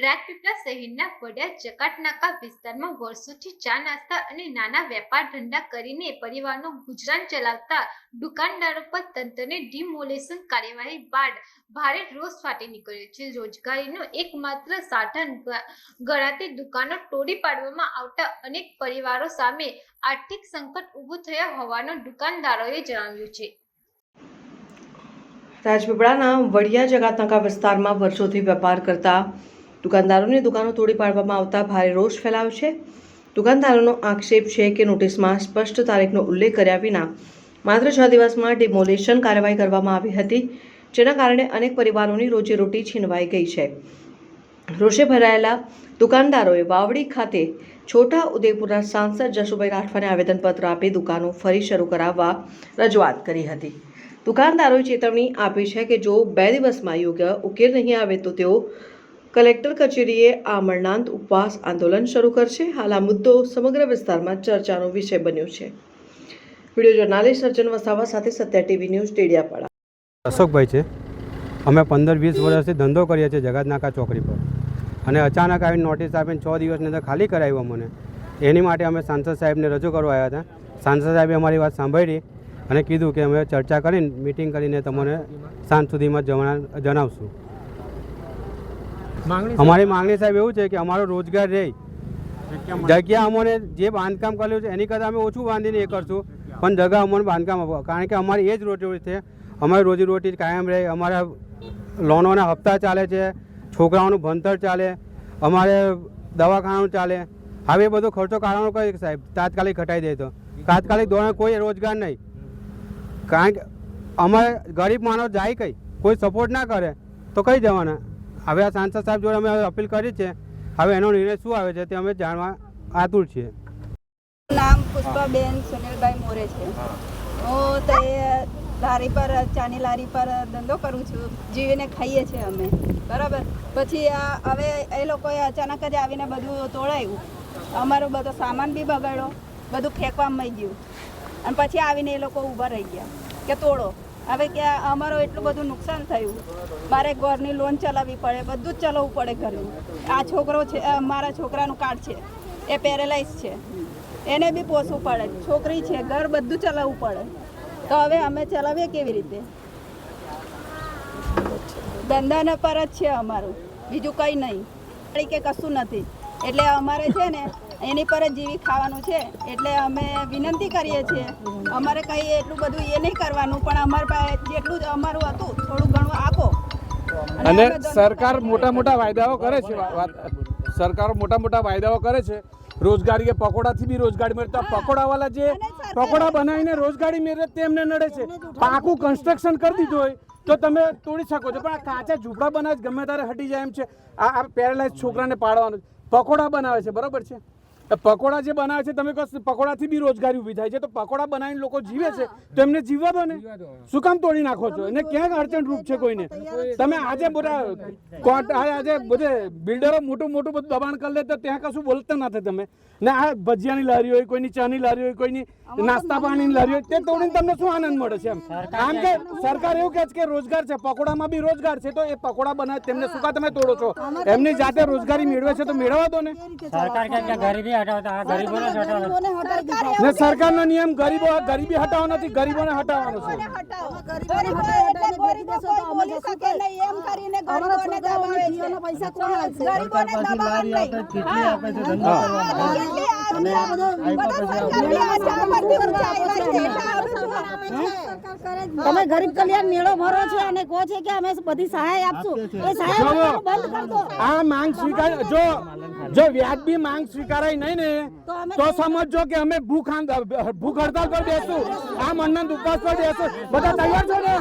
રાજપીપળા શહેરના વડિયા જકાતનાકા વિસ્તારમાં વર્ષોથી ચા નાસ્તા અને નાના વેપાર ધંધા કરીને પરિવારનું ગુજરાન ચલાવતા દુકાનદારો પર તંત્રની ડિમોલેશન કાર્યવાહી બાદ ભારે રોષ ફાટી નીકળ્યો છે। રોજગારીનું એકમાત્ર સાધન ગણાતી દુકાનો તોડી પાડવામાં આવતા અનેક પરિવારો સામે આર્થિક સંકટ ઊભું થયા હોવાનું દુકાનદારોએ જણાવ્યું છે। રાજપીપળાના વડિયા જકાતનાકા વિસ્તારમાં વર્ષોથી વેપાર કરતા દુકાનદારોની દુકાનો તોડી પાડવામાં આવતા ભારે રોષ ફેલાયો છે। દુકાનદારોનો આક્ષેપ છે કે નોટિસમાં સ્પષ્ટ તારીખનો ઉલ્લેખ કર્યા વિના માત્ર 6 દિવસમાં ડિમોલેશન કાર્યવાહી કરવામાં આવી હતી, જેના કારણે અનેક પરિવારોની રોજીરોટી છીનવાઈ ગઈ છે। રોષે ભરાયેલા દુકાનદારોએ વાવડી ખાતે છોટા ઉદેપુરના સાંસદ જશુભાઈ રાઠવાને આવેદનપત્ર આપી દુકાનો ફરી શરૂ કરાવવા રજૂઆત કરી હતી। દુકાનદારોએ ચેતવણી આપી છે કે જો 2 દિવસમાં યોગ્ય ઉકેલ નહીં આવે તો તેઓ કલેક્ટર કચેરીએ આમરણાંત ઉપવાસ આંદોલન શરૂ કરશે। હાલ આ મુદ્દો સમગ્ર વિસ્તારમાં ચર્ચાનો વિષય બન્યો છે। વિડીયો જર્નાલિસ્ટ સર્જન વસાવા સાથે સત્યા ટીવી ન્યૂઝ ડેડિયાપાડા। અશોકભાઈ છે, અમે 15-20 વર્ષથી ધંધો કરીએ છીએ જકાતનાકા ચોકડી પર, અને અચાનક આવીને નોટિસ આપીને 6 દિવસની અંદર ખાલી કરાવ્યો મને। એની માટે અમે સાંસદ સાહેબને રજૂ કરવા આવ્યા હતા। સાંસદ સાહેબે અમારી વાત સાંભળી અને કીધું કે અમે ચર્ચા કરીને મિટિંગ કરીને તમને સાંજ સુધીમાં જણાવશું। અમારી માંગણી સાહેબ એવું છે કે અમારો રોજગાર રહે, જગ્યા અમને જે બાંધકામ કર્યું છે એની કરતાં અમે ઓછું બાંધીને એ કરશું, પણ જગ્યા અમને બાંધકામ આપો, કારણ કે અમારી એ જ રોજીરોટી છે। અમારી રોજીરોટી કાયમ રહે, અમારા લોનોના હપ્તા ચાલે છે, છોકરાઓનું ભણતર ચાલે, અમારે દવાખાનું ચાલે। હવે એ બધો ખર્ચો કાઢવાનો કઈ સાહેબ તાત્કાલિક ઘટાડી દે તો તાત્કાલિક ધોરણે કોઈ રોજગાર નહીં, કારણ કે અમારે ગરીબ માણસ જાય કઈ, કોઈ સપોર્ટ ના કરે તો કઈ જવાના। હવે આ સાંસદ સાહેબ જોડે અમે અપીલ કરી છે, હવે એનો નિર્ણય શું આવે છે તે અમે જાણવા આતુર છીએ। નામ પુષ્પાબેન સુનિલભાઈ મોરે છે। હું તે લારી પર ચાની લારી પર ધંધો કરું છું, જીવીને ખાઈએ છીએ અમે, બરાબર। પછી હવે એ લોકોએ અચાનક જ આવીને બધું તોડાયું, અમારો બધો સામાન બી બગાડ્યો, બધું ફેંકવામાં ગયું, અને પછી આવીને એ લોકો ઊભા રહી ગયા કે તોડો। હવે કે અમારો એટલું બધું નુકસાન થયું, મારે ઘરની લોન ચલાવવી પડે, બધું જ ચલાવવું પડે ઘરનું। આ છોકરો છે, મારા છોકરાનું કાર્ડ છે, એ પેરેલાઇઝ છે, એને બી પોસવું પડે, છોકરી છે, ઘર બધું ચલાવવું પડે। તો હવે અમે ચલાવીએ કેવી રીતે? ધંધાના પર જ છે અમારું, બીજું કંઈ નહીં કે કશું નથી। એટલે અમારે છે ને એની પર જ જીવી ખાવાનું છે, એટલે અમે વિનંતી કરીએ છીએ, અમારે કંઈ એટલું બધું એ નહીં કરવાનું, પણ અમારી પાસે જેટલું જ અમારું હતું થોડું ઘણું આપો। અને સરકાર મોટા મોટા વાયદાઓ કરે છે, સરકાર મોટા મોટા વાયદાઓ કરે છે, રોજગારી કે પકોડાથી બી રોજગારી મળતા, પકોડાવાળા જે પકોડા બનાવીને રોજગારી મેળવે તેમને નડે છે। પાકું કન્સ્ટ્રક્શન કરી દીધું હોય તો તમે તોડી શકો છો, પણ આ કાચા ઝૂંપડા બનાવે ગમે ત્યારે હટી જાય એમ છે। આ પેરેલાઇઝ છોકરાને પાડવાનું, પકોડા બનાવે છે, બરાબર છે, પકોડા જે બનાવે છે તમે કહો પકોડાથી બી રોજગારી ઊભી થાય છે, તો પકોડા બનાવીને લોકો જીવે છે તો એમને જીવવા દો ને, શું કામ તોડી નાખો છો? એને ક્યાંક અડચણ રૂપ છે કોઈને? તમે આજે બધા આજે બધે બિલ્ડરો મોટું મોટું બધું દબાણ કરી લે તો ત્યાં કશું બોલતા નથી તમે, ને આ ભજીયાની લારી હોય, કોઈની ચાની લારી હોય, કોઈની નાસ્તા પાણીની લારી હોય, તે તોડીને તમને શું આનંદ મળે છે? એમ આમ કે સરકાર એવું કહે છે કે રોજગાર છે, પકોડામાં બી રોજગાર છે, તો એ પકોડા બનાવે તેમને શું કા તમે તોડો છો? એમની જાતે રોજગારી મેળવે છે તો મેળવવા દો ને। ને સરકારનો નિયમ ગરીબી હટાવવાનો નથી, ગરીબોને હટાવવાનો છે। તમે ગરીબ કલ્યાણ મેળો ભરો છો અને કહો છે કે અમે બધી સહાય આપશું, એ સહાય બંધ કરી દો। આ માંગ સ્વીકાર જો વ્યાજબી માંગ સ્વીકારાય નહીં ને તો સમજો કે અમે ભૂખ હડતાલ પર બેસું, આ મન્નત ઉપવાસ પર બેસું। બધા તૈયાર છો ને?